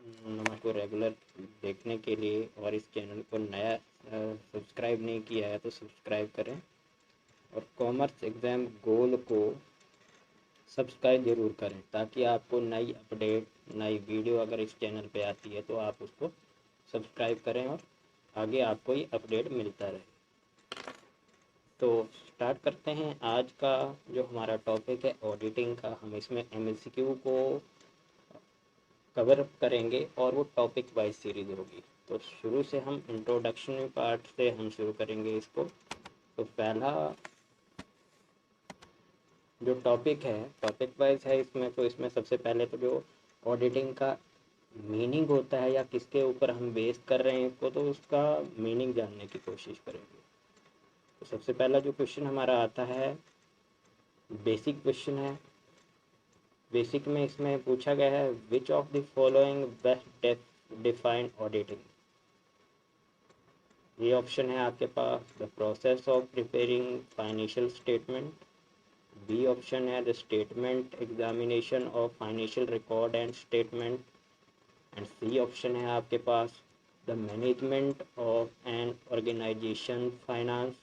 नमस्कार को रेगुलर देखने के लिए और इस चैनल को नया सब्सक्राइब नहीं किया है तो सब्सक्राइब करें और कॉमर्स एग्ज़ाम गोल को सब्सक्राइब ज़रूर करें ताकि आपको नई अपडेट नई वीडियो अगर इस चैनल पे आती है तो आप उसको सब्सक्राइब करें और आगे आपको ये अपडेट मिलता रहे। तो स्टार्ट करते हैं आज का जो हमारा टॉपिक है ऑडिटिंग का। हम इसमें एमसीक्यू को कवर करेंगे और वो टॉपिक वाइज सीरीज होगी। तो शुरू से हम इंट्रोडक्शन पार्ट से हम शुरू करेंगे इसको। तो पहला जो टॉपिक है टॉपिक वाइज है इसमें, तो इसमें सबसे पहले तो जो ऑडिटिंग का मीनिंग होता है या किसके ऊपर हम बेस कर रहे हैं इसको, तो उसका मीनिंग जानने की कोशिश करेंगे। तो सबसे पहला जो क्वेश्चन हमारा आता है बेसिक क्वेश्चन है। बेसिक में इसमें पूछा गया है which of the following best defined auditing. ये ऑप्शन है आपके पास the process of preparing financial statement, B option है the statement examination of financial record and statement, and C option है आपके पास the management of an organization finance,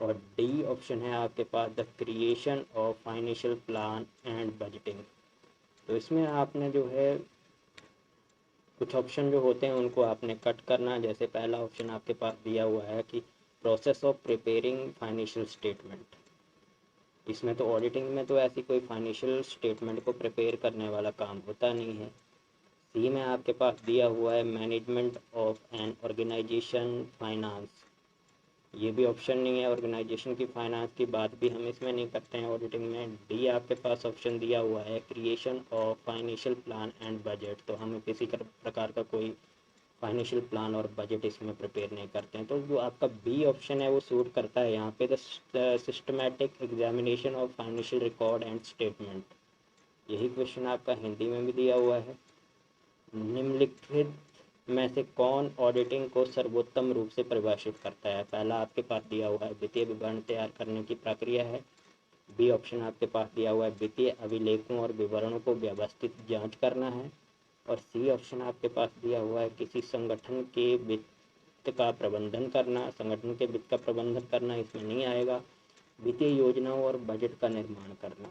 और D option है आपके पास the creation of financial plan and budgeting. तो इसमें आपने जो है कुछ ऑप्शन जो होते हैं उनको आपने कट करना। जैसे पहला ऑप्शन आपके पास दिया हुआ है कि process of preparing financial statement. इसमें तो ऑडिटिंग में तो ऐसी कोई फाइनेंशियल स्टेटमेंट को प्रिपेयर करने वाला काम होता नहीं है। सी में आपके पास दिया हुआ है management of an organization finance. ये भी ऑप्शन नहीं है, ऑर्गेनाइजेशन की फाइनेंस की बात भी हम इसमें नहीं करते हैं ऑडिटिंग में। डी आपके पास ऑप्शन दिया हुआ है creation of financial plan and budget. तो हम किसी प्रकार का कोई फाइनेंशियल प्लान और बजट इसमें प्रिपेयर नहीं करते हैं। तो जो आपका बी ऑप्शन है वो सूट करता है यहाँ पे the systematic examination of financial record and statement. यही क्वेश्चन आपका हिंदी में भी दिया हुआ है। निम्नलिखित में से कौन ऑडिटिंग को सर्वोत्तम रूप से परिभाषित करता है। पहला आपके पास दिया हुआ है वित्तीय विवरण तैयार करने की प्रक्रिया है। बी ऑप्शन आपके पास दिया हुआ है वित्तीय अभिलेखों और विवरणों को व्यवस्थित जांच करना है, और सी ऑप्शन आपके पास दिया हुआ है किसी संगठन के वित्त का प्रबंधन करना। संगठन के वित्त का प्रबंधन करना इसमें नहीं आएगा। वित्तीय योजनाओं और बजट का निर्माण करना।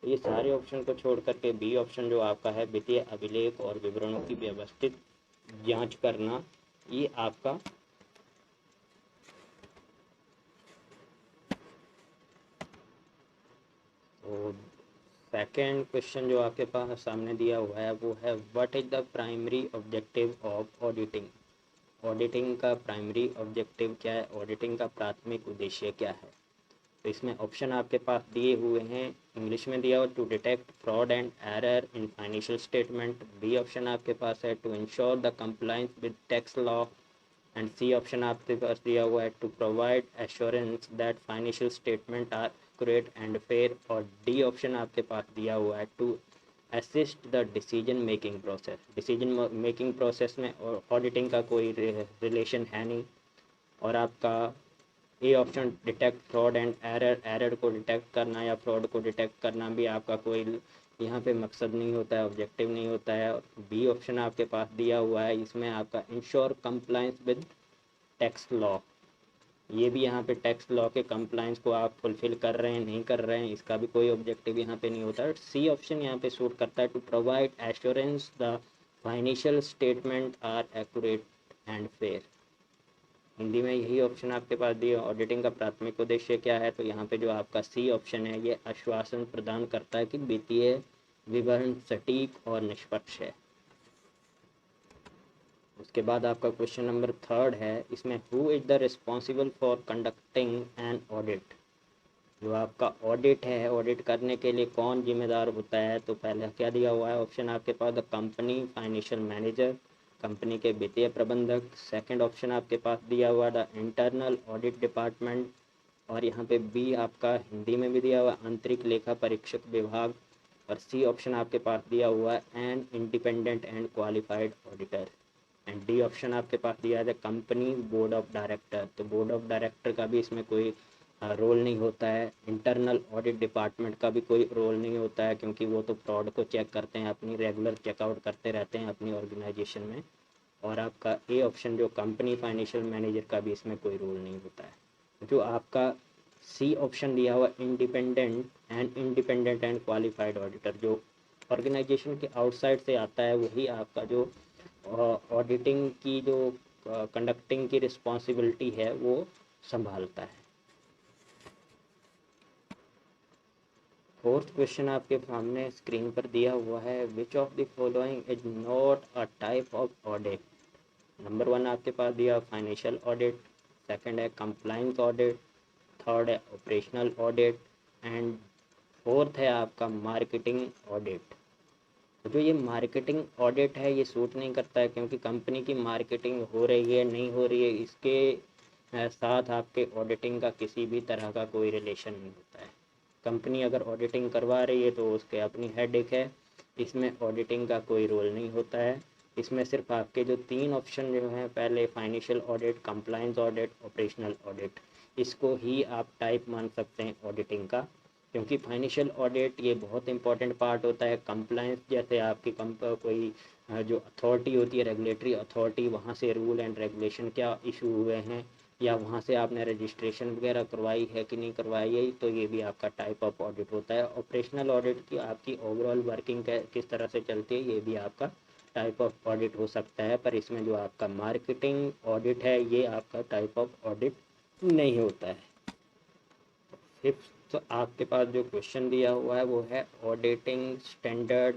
तो ये सारे ऑप्शन को छोड़ करके बी ऑप्शन जो आपका है वित्तीय अभिलेख और विवरणों की व्यवस्थित जांच करना, ये आपका तो सेकेंड क्वेश्चन जो आपके पास सामने दिया हुआ है वो है what is the primary objective of auditing. Auditing का प्राइमरी ऑब्जेक्टिव क्या है, ऑडिटिंग का प्राथमिक उद्देश्य क्या है। तो इसमें ऑप्शन आपके पास दिए हुए हैं। इंग्लिश में दिया हुआ to detect fraud and error in financial statement. B option आपके पास है to ensure the compliance with tax law, and C option आपके पास दिया हुआ है to provide assurance that financial statement are accurate and fair, और डी ऑप्शन आपके पास दिया हुआ है to assist the decision making process. Decision making process में ऑडिटिंग का कोई रिलेशन है नहीं। और आपका A option detect fraud and error, error को डिटेक्ट करना या फ्रॉड को डिटेक्ट करना भी आपका कोई यहाँ पे मकसद नहीं होता है, ऑब्जेक्टिव नहीं होता है। बी ऑप्शन आपके पास दिया हुआ है, इसमें आपका ensure compliance with tax law. ये भी यहाँ पे टैक्स लॉ के कंप्लायंस को आप फुलफिल कर रहे हैं नहीं कर रहे हैं, इसका भी कोई ऑब्जेक्टिव यहाँ पे नहीं होता है। सी ऑप्शन यहाँ पे सूट करता है to provide assurance the financial statement are accurate and fair. Hindi में यही ऑप्शन आपके पास दिए। ऑडिटिंग का प्राथमिक उद्देश्य क्या है, तो यहाँ पे जो आपका सी ऑप्शन है ये आश्वासन प्रदान करता है कि वित्तीय विवरण सटीक और निष्पक्ष है। उसके बाद आपका क्वेश्चन नंबर थर्ड है, इसमें who is the responsible for conducting an audit. जो आपका ऑडिट है, ऑडिट करने के लिए कौन जिम्मेदार होता है। तो पहले क्या दिया हुआ है ऑप्शन आपके पास the company financial manager, company के वित्तीय प्रबंधक। सेकंड ऑप्शन आपके पास दिया हुआ द इंटरनल ऑडिट डिपार्टमेंट, और यहाँ पे बी आपका हिंदी में भी दिया हुआ आंतरिक लेखा परीक्षक विभाग, और सी ऑप्शन आपके पास दिया हुआ है an independent and qualified auditor, and D option आपके पास दिया है कंपनी बोर्ड ऑफ डायरेक्टर। तो बोर्ड ऑफ डायरेक्टर का भी इसमें कोई रोल नहीं होता है। इंटरनल ऑडिट डिपार्टमेंट का भी कोई रोल नहीं होता है, क्योंकि वो तो फ्रॉड को चेक करते हैं, अपनी रेगुलर चेकआउट करते रहते हैं अपनी ऑर्गेनाइजेशन में। और आपका ए ऑप्शन जो कंपनी फाइनेंशियल मैनेजर का भी इसमें कोई रोल नहीं होता है। जो आपका सी ऑप्शन दिया हुआ इंडिपेंडेंट एंड क्वालिफाइड ऑडिटर, जो ऑर्गेनाइजेशन के आउटसाइड से आता है, वही आपका जो ऑडिटिंग की जो कंडक्टिंग की रिस्पॉन्सिबिलिटी है वो संभालता है। फोर्थ क्वेश्चन आपके सामने स्क्रीन पर दिया हुआ है, which of the following is not a type of audit. Number 1 आपके पास दिया फाइनेंशियल ऑडिट, सेकंड है कंप्लाइंस ऑडिट, थर्ड है ऑपरेशनल ऑडिट एंड फोर्थ है आपका मार्केटिंग ऑडिट। तो जो ये मार्केटिंग ऑडिट है ये सूट नहीं करता है, क्योंकि कंपनी की मार्केटिंग हो रही है नहीं हो रही है इसके साथ आपके ऑडिटिंग का किसी भी तरह का कोई रिलेशन नहीं होता है। कंपनी अगर ऑडिटिंग करवा रही है तो उसके अपनी हेडेक है, इसमें ऑडिटिंग का कोई रोल नहीं होता है। इसमें सिर्फ आपके जो 3 ऑप्शन जो हैं, पहले financial audit, compliance audit, operational audit, इसको ही आप टाइप मान सकते हैं ऑडिटिंग का, क्योंकि फाइनेंशियल ऑडिट ये बहुत इंपॉर्टेंट पार्ट होता है। कंप्लायंस जैसे आपकी कोई जो अथॉरिटी होती है, रेगुलेटरी अथॉरिटी, वहाँ से रूल एंड रेगुलेशन क्या इशू हुए हैं, या वहाँ से आपने रजिस्ट्रेशन वगैरह करवाई है कि नहीं करवाई है, तो ये भी आपका टाइप ऑफ ऑडिट होता है। ऑपरेशनल ऑडिट की आपकी ओवरऑल वर्किंग किस तरह से चलती है, ये भी आपका टाइप ऑफ ऑडिट हो सकता है। पर इसमें जो आपका मार्केटिंग ऑडिट है ये आपका टाइप ऑफ ऑडिट नहीं होता है। फिफ्थ तो आपके पास जो क्वेश्चन दिया हुआ है वो है, auditing standard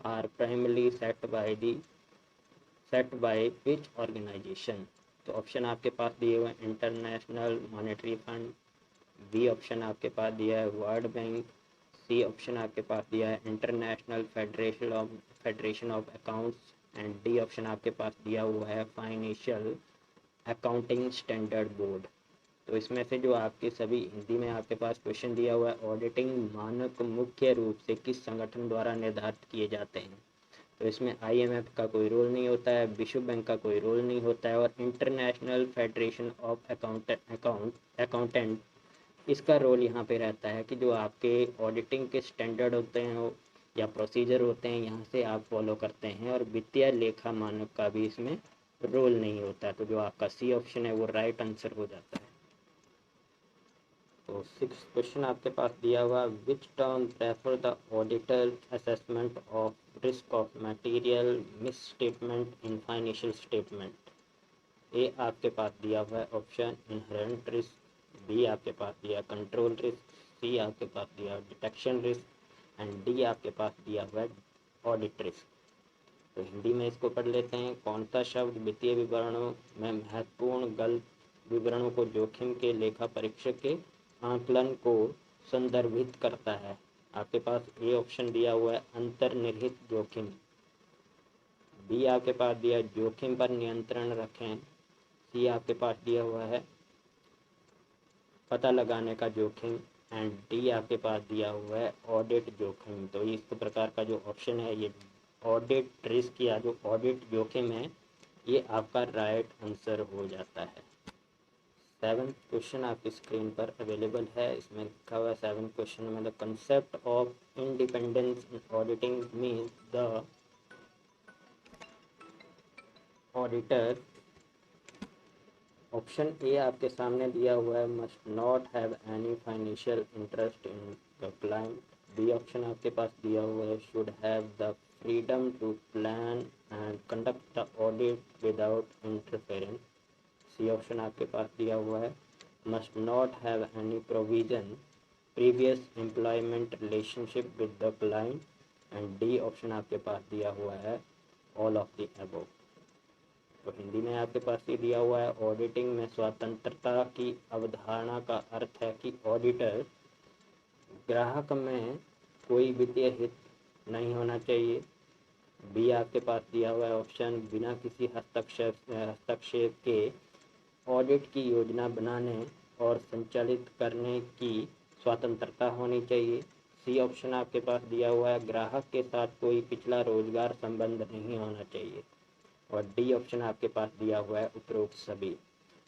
are primarily set by which organization. तो ऑप्शन आपके पास दिए हुए हैं, international monetary fund, B option आपके पास दिया है वर्ल्ड बैंक, सी ऑप्शन आपके पास दिया है international federation of accounts and D option आपके पास दिया हुआ है फाइनेंशियल अकाउंटिंग स्टैंडर्ड बोर्ड। तो इसमें से जो आपके सभी हिंदी में आपके पास क्वेश्चन दिया हुआ है, ऑडिटिंग मानक मुख्य रूप से किस संगठन द्वारा निर्धारित किए जाते हैं, तो इसमें आईएमएफ का कोई रोल नहीं होता है, विश्व बैंक का कोई रोल नहीं होता है, और इंटरनेशनल फेडरेशन ऑफ अकाउंटेंट इसका रोल यहाँ पे रहता है कि जो आपके ऑडिटिंग के स्टैंडर्ड होते हैं या प्रोसीजर होते हैं यहाँ से आप फॉलो करते हैं, और वित्तीय लेखा मानक का भी इसमें रोल नहीं होता है। तो जो आपका सी ऑप्शन है वो राइट आंसर हो जाता है। तो 6th क्वेश्चन आपके पास दिया हुआ, which term prefer the auditor assessment of risk of material miss statement in financial statement. A आपके पास दिया हुआ है ऑप्शन इनहेरेंट रिस्क, बी आपके पास दिया कंट्रोल रिस्क, सी आपके पास दिया डिटेक्शन रिस्क एंड डी आपके पास दिया हुआ है ऑडिट रिस्क। तो हिंदी में इसको पढ़ लेते हैं, कौन सा शब्द वित्तीय विवरणों में महत्वपूर्ण गलत विवरणों को जोखिम के लेखा परीक्षक के आकलन को संदर्भित करता है। आपके पास ए ऑप्शन दिया हुआ है अंतर्निहित जोखिम, बी आपके पास दिया जोखिम पर नियंत्रण रखें, सी आपके पास दिया हुआ है पता लगाने का जोखिम एंड डी आपके पास दिया हुआ है ऑडिट जोखिम। तो इस प्रकार का जो ऑप्शन है ये ऑडिट रिस्क या जो ऑडिट जोखिम है ये आपका राइट आंसर हो जाता है। 7th क्वेश्चन आपकी स्क्रीन पर अवेलेबल है, इसमें लिखा हुआ है 7th क्वेश्चन में, the concept of independence in auditing means the auditor. Option A आपके सामने दिया हुआ है, must not have any financial interest in the client, B option आपके पास दिया हुआ है, should have the freedom to plan and conduct the audit without interference, C option आपके पास दिया हुआ है, must not have any provision previous employment relationship with the client and D option आपके पास दिया हुआ है ऑल ऑफ द अबव। तो हिंदी में आपके पास ये दिया हुआ है, ऑडिटिंग में स्वतंत्रता की अवधारणा का अर्थ है कि ऑडिटर ग्राहक में कोई वित्तीय हित नहीं होना चाहिए, बी आपके पास दिया हुआ है ऑप्शन बिना किसी हस्तक्षेप के ऑडिट की योजना बनाने और संचालित करने की स्वतंत्रता होनी चाहिए, सी ऑप्शन आपके पास दिया हुआ है ग्राहक के साथ कोई पिछला रोजगार संबंध नहीं होना चाहिए, और डी ऑप्शन आपके पास दिया हुआ है उपरोक्त सभी।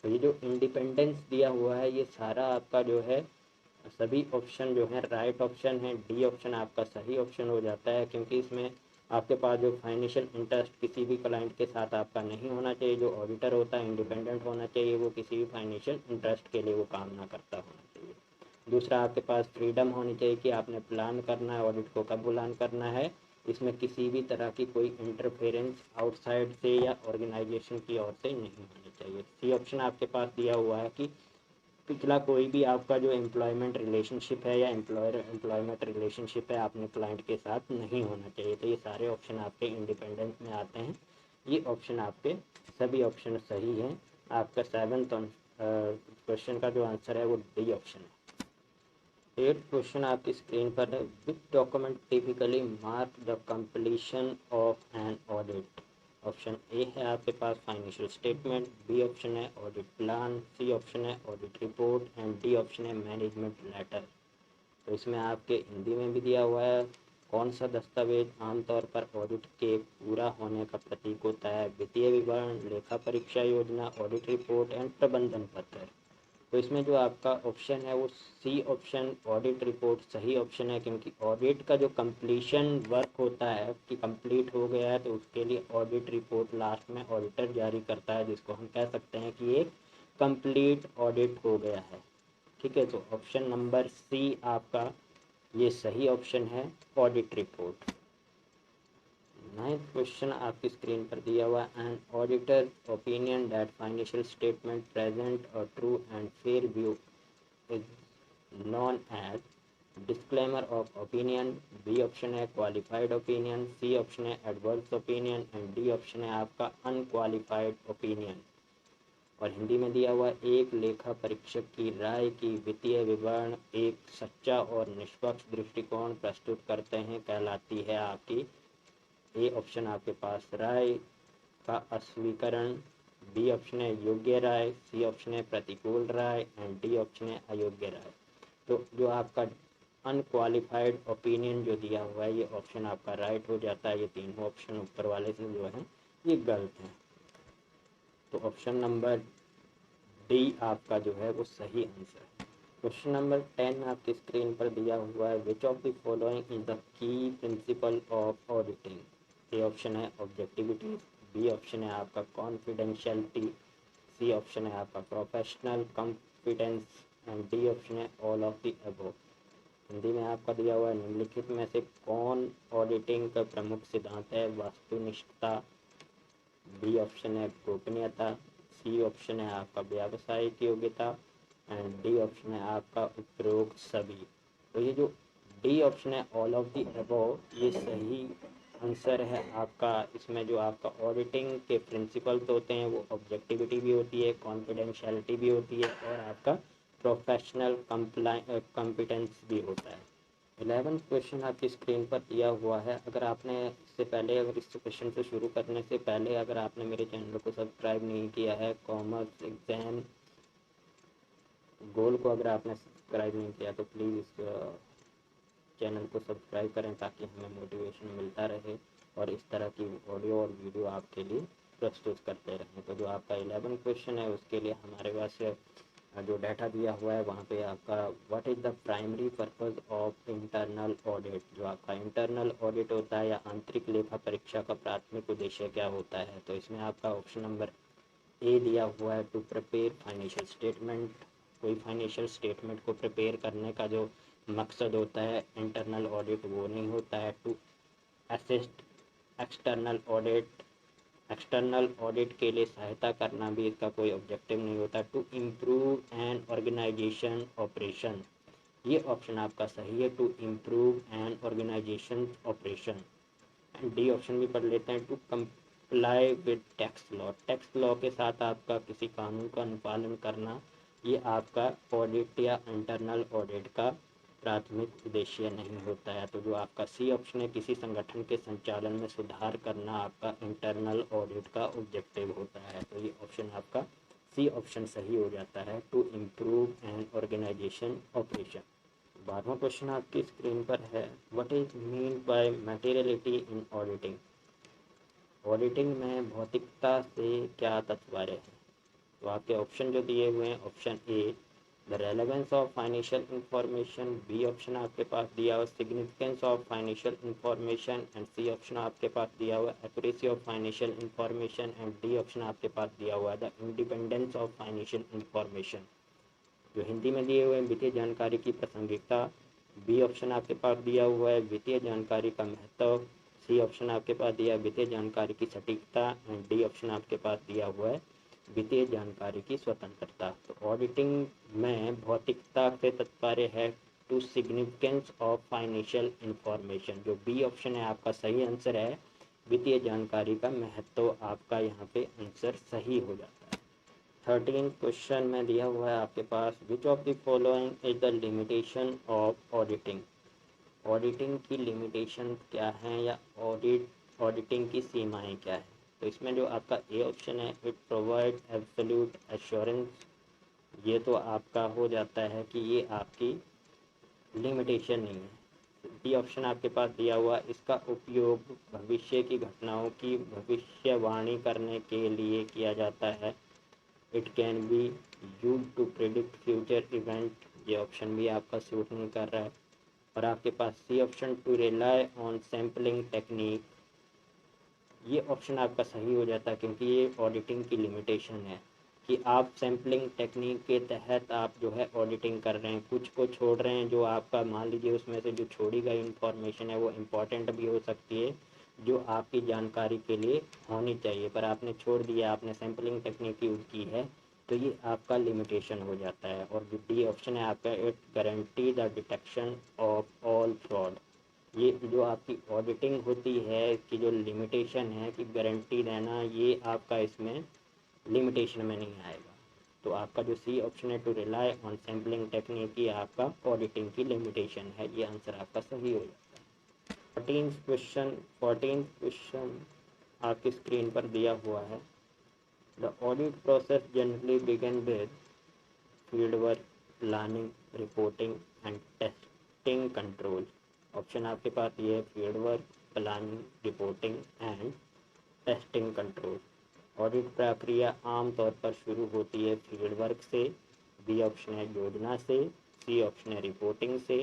तो ये जो इंडिपेंडेंस दिया हुआ है ये सारा आपका जो है सभी ऑप्शन जो है राइट ऑप्शन है। डी ऑप्शन आपका सही ऑप्शन हो जाता है, क्योंकि इसमें आपके पास जो फाइनेंशियल इंटरेस्ट किसी भी क्लाइंट के साथ आपका नहीं होना चाहिए। जो ऑडिटर होता है इंडिपेंडेंट होना चाहिए, वो किसी भी फाइनेंशियल इंटरेस्ट के लिए वो काम ना करता होना चाहिए। दूसरा, आपके पास फ्रीडम होनी चाहिए कि आपने प्लान करना है ऑडिट को कब प्लान करना है। इसमें किसी भी तरह की कोई इंटरफेरेंस आउटसाइड से या ऑर्गेनाइजेशन की ओर से नहीं होनी चाहिए। सी ऑप्शन आपके पास दिया हुआ है कि पिछला कोई भी आपका जो एम्प्लॉयमेंट रिलेशनशिप है या एम्प्लॉयर एम्प्लॉयमेंट रिलेशनशिप है अपने क्लाइंट के साथ नहीं होना चाहिए। तो ये सारे ऑप्शन आपके इंडिपेंडेंस में आते हैं। ये ऑप्शन आपके सभी ऑप्शन सही हैं। आपका 7th क्वेश्चन का जो आंसर है वो डी ऑप्शन है। 8th क्वेश्चन आपकी स्क्रीन पर है, which document typically mark the completion of an audit. Option A है आपके पास फाइनेंशियल स्टेटमेंट, बी ऑप्शन है ऑडिट प्लान, सी ऑप्शन है audit report and D option है मैनेजमेंट लेटर। तो इसमें आपके हिंदी में भी दिया हुआ है, कौन सा दस्तावेज आमतौर पर ऑडिट के पूरा होने का प्रतीक होता है। वित्तीय विवरण, लेखा परीक्षा योजना, ऑडिट रिपोर्ट एंड प्रबंधन पत्र। तो इसमें जो आपका ऑप्शन है वो सी ऑप्शन ऑडिट रिपोर्ट सही ऑप्शन है, क्योंकि ऑडिट का जो कंप्लीशन वर्क होता है कि कंप्लीट हो गया है तो उसके लिए ऑडिट रिपोर्ट लास्ट में ऑडिटर जारी करता है, जिसको हम कह सकते हैं कि एक कंप्लीट ऑडिट हो गया है। ठीक है, तो ऑप्शन नंबर सी आपका ये सही ऑप्शन है, ऑडिट रिपोर्ट। 9th क्वेश्चन आपकी स्क्रीन पर दिया हुआ, an auditor opinion that financial statement present a true and fair view is known as disclaimer of opinion. B option है क्वालिफाइड ओपिनियन, सी ऑप्शन है adverse opinion and D option है आपका unqualified opinion. और हिंदी में दिया हुआ, एक लेखा परीक्षक की राय की वित्तीय विवरण एक सच्चा और निष्पक्ष दृष्टिकोण प्रस्तुत करते हैं कहलाती है आपकी। ए ऑप्शन आपके पास राय का अस्वीकरण, बी ऑप्शन है योग्य राय, सी ऑप्शन है प्रतिकूल राय एंड डी ऑप्शन है अयोग्य राय। तो जो आपका अनक्वालिफाइड ओपिनियन जो दिया हुआ है ये ऑप्शन आपका राइट हो जाता है। ये तीनों ऑप्शन ऊपर वाले से जो है ये गलत है। तो ऑप्शन नंबर डी आपका जो है वो सही आंसर है। क्वेश्चन नंबर 10 आपकी स्क्रीन पर दिया हुआ है, which of the following is the key principle of auditing. A option है ऑब्जेक्टिविटी, बी ऑप्शन है आपका कॉन्फिडेंशियलिटी, सी ऑप्शन है आपका professional competence and D option है all of the above. Hindi में आपका दिया हुआ है, निम्नलिखित में से कौन ऑडिटिंग का प्रमुख सिद्धांत है। वस्तुनिष्ठता, बी ऑप्शन है गोपनीयता, सी ऑप्शन है आपका व्यावसायिक योग्यता एंड डी ऑप्शन है आपका उपरोक्त सभी। तो ये जो डी ऑप्शन है ऑल ऑफ द अबव ये सही आंसर है आपका। इसमें जो आपका ऑडिटिंग के प्रिंसिपल्स होते हैं वो ऑब्जेक्टिविटी भी होती है, कॉन्फिडेंशियलिटी भी होती है और आपका प्रोफेशनल कॉम्पिटेंस भी होता है। 11th क्वेश्चन आपकी स्क्रीन पर दिया हुआ है, अगर आपने इससे पहले अगर इस क्वेश्चन से शुरू करने से पहले अगर आपने मेरे चैनल को सब्सक्राइब नहीं किया है, कॉमर्स एग्जाम गोल को अगर आपने सब्सक्राइब नहीं किया तो प्लीज़ इस चैनल को सब्सक्राइब करें ताकि हमें मोटिवेशन मिलता रहे और इस तरह की ऑडियो और वीडियो आपके लिए प्रस्तुत करते रहें। तो जो आपका 11th क्वेश्चन है उसके लिए हमारे पास जो डाटा दिया हुआ है वहाँ पे आपका what is the primary purpose of internal audit. जो आपका इंटरनल ऑडिट होता है या आंतरिक लेखा परीक्षा का प्राथमिक उद्देश्य क्या होता है। तो इसमें आपका ऑप्शन नंबर ए दिया हुआ है, टू प्रिपेयर फाइनेंशियल स्टेटमेंट। कोई फाइनेंशियल स्टेटमेंट को प्रिपेयर करने का जो मकसद होता है इंटरनल ऑडिट वो नहीं होता है। To assist external audit, external audit के लिए सहायता करना भी इसका कोई ऑब्जेक्टिव नहीं होता। To improve an organization operation, ये ऑप्शन आपका सही है, to improve an organization operation. D option भी पढ़ लेते हैं, to comply with tax law, tax law के साथ आपका किसी कानून का अनुपालन करना, ये आपका ऑडिट या इंटरनल ऑडिट का प्राथमिक उद्देश्य नहीं होता है। तो जो आपका सी ऑप्शन है, किसी संगठन के संचालन में सुधार करना आपका इंटरनल ऑडिट का ऑब्जेक्टिव होता है। तो ये ऑप्शन आपका सी ऑप्शन सही हो जाता है, to improve an organization operation. 12वां क्वेश्चन आपकी स्क्रीन पर है, what is mean by materiality in auditing. Auditing में भौतिकता से क्या तात्पर्य है। तो आपके ऑप्शन जो दिए हुए हैं, option A the relevance of financial information, B option आपके पास दिया हुआ significance of financial information, and C option आपके पास दिया हुआ accuracy of financial information, and D option आपके पास दिया हुआ है the independence of financial information. जो हिंदी में दिए हुए हैं वित्तीय जानकारी की प्रासंगिकता, बी ऑप्शन आपके पास दिया हुआ है वित्तीय जानकारी का महत्व, सी ऑप्शन आपके पास दिया है वित्तीय जानकारी की सटीकता, एंड डी ऑप्शन आपके पास दिया हुआ है वित्तीय जानकारी की स्वतंत्रता। तो ऑडिटिंग में भौतिकता से तात्पर्य है to significance of financial information. जो बी ऑप्शन है आपका सही आंसर है, वित्तीय जानकारी का महत्व आपका यहाँ पे आंसर सही हो जाता है। 13 क्वेश्चन में दिया हुआ है आपके पास, which of the following is the limitation of auditing. Auditing की लिमिटेशन क्या है या ऑडिटिंग की सीमाएं क्या है। तो इसमें जो आपका ए ऑप्शन है, इट प्रोवाइड एब्सोल्यूट एश्योरेंस, ये तो आपका हो जाता है कि ये आपकी लिमिटेशन नहीं है। डी ऑप्शन आपके पास दिया हुआ, इसका उपयोग भविष्य की घटनाओं की भविष्यवाणी करने के लिए किया जाता है। It can be use to predict future event, ये ऑप्शन भी आपका सूट नहीं कर रहा है। और आपके पास C option to rely on sampling technique, ये ऑप्शन आपका सही हो जाता है क्योंकि ये ऑडिटिंग की लिमिटेशन है कि आप सैम्पलिंग टेक्निक के तहत आप जो है ऑडिटिंग कर रहे हैं, कुछ को छोड़ रहे हैं जो आपका मान लीजिए उसमें से जो छोड़ी गई इंफॉर्मेशन है वो इम्पॉर्टेंट भी हो सकती है, जो आपकी जानकारी के लिए होनी चाहिए, पर आपने छोड़ दिया, आपने सैम्पलिंग टेक्निक यूज़ की है, तो ये आपका लिमिटेशन हो जाता है। और जो डी ऑप्शन है आपका, it guarantee the detection of all fraud, ये जो आपकी ऑडिटिंग होती है कि जो लिमिटेशन है कि गारंटी देना, ये आपका इसमें लिमिटेशन में नहीं आएगा। तो आपका जो सी ऑप्शन है to rely on sampling technique, ये आपका ऑडिटिंग की लिमिटेशन है, ये आंसर आपका सही हो जाता है। 14th क्वेश्चन आपकी स्क्रीन पर दिया हुआ है, the audit process generally begin with field work, planning, reporting and testing control. Option आपके पास ये है field work, planning, reporting and testing control. Audit प्रक्रिया आमतौर पर शुरू होती है फील्ड वर्क से, बी ऑप्शन है योजना से, सी ऑप्शन है रिपोर्टिंग से,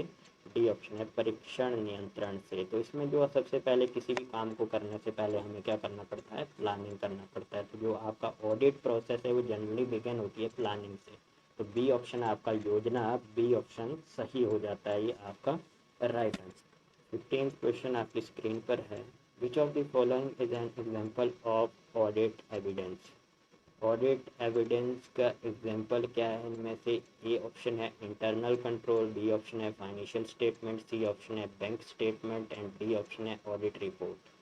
डी ऑप्शन है परीक्षण नियंत्रण से। तो इसमें जो सबसे पहले किसी भी काम को करने से पहले हमें क्या करना पड़ता है, प्लानिंग करना पड़ता है। तो जो आपका ऑडिट प्रोसेस है वो जनरली बिगिन होती है प्लानिंग से। तो बी ऑप्शन आपका योजना, बी ऑप्शन सही हो जाता है, ये आपका राइट आंसर। 15th क्वेश्चन आपकी स्क्रीन पर है, which of the following is an example of audit evidence. Audit evidence का एग्जाम्पल क्या है, इनमें से ए ऑप्शन है इंटरनल कंट्रोल, बी ऑप्शन है फाइनेंशियल स्टेटमेंट, सी ऑप्शन है bank statement and D option है ऑडिट रिपोर्ट।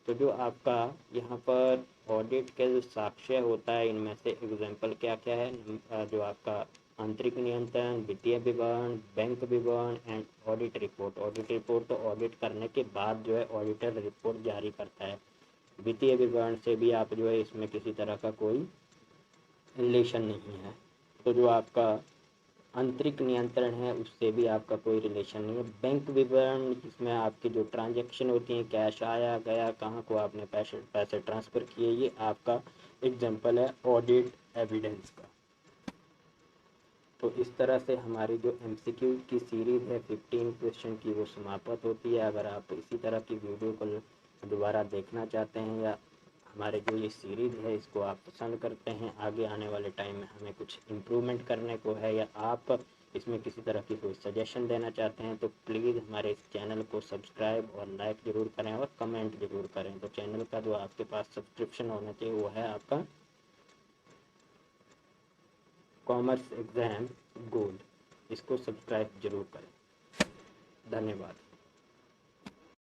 तो जो आपका यहाँ पर ऑडिट का जो साक्ष्य होता है, इनमें से एग्जाम्पल क्या क्या है, जो आपका आंतरिक नियंत्रण, वित्तीय विवरण, बैंक विवरण and audit report. Audit report तो ऑडिट करने के बाद जो है ऑडिटर रिपोर्ट जारी करता है, वित्तीय विवरण से भी आप जो है इसमें किसी तरह का कोई रिलेशन नहीं है। तो जो आपका आंतरिक नियंत्रण है उससे भी आपका कोई रिलेशन नहीं है। बैंक विवरण जिसमें आपकी जो ट्रांजैक्शन होती हैं, कैश आया गया, कहाँ को आपने पैसे ट्रांसफ़र किए, ये आपका एग्जांपल है ऑडिट एविडेंस का। तो इस तरह से हमारी जो एमसीक्यू की सीरीज़ है 15 क्वेश्चन की वो समाप्त होती है। अगर आप इसी तरह की वीडियो को दोबारा देखना चाहते हैं या हमारे जो ये सीरीज़ है इसको आप पसंद करते हैं, आगे आने वाले टाइम में हमें कुछ इम्प्रूवमेंट करने को है, या आप इसमें किसी तरह की कोई सजेशन देना चाहते हैं, तो प्लीज़ हमारे इस चैनल को सब्सक्राइब और लाइक ज़रूर करें और कमेंट ज़रूर करें। तो चैनल का जो आपके पास सब्सक्रिप्शन होना चाहिए वो है आपका कॉमर्स एग्ज़ाम गोल्ड, इसको सब्सक्राइब ज़रूर करें। धन्यवाद।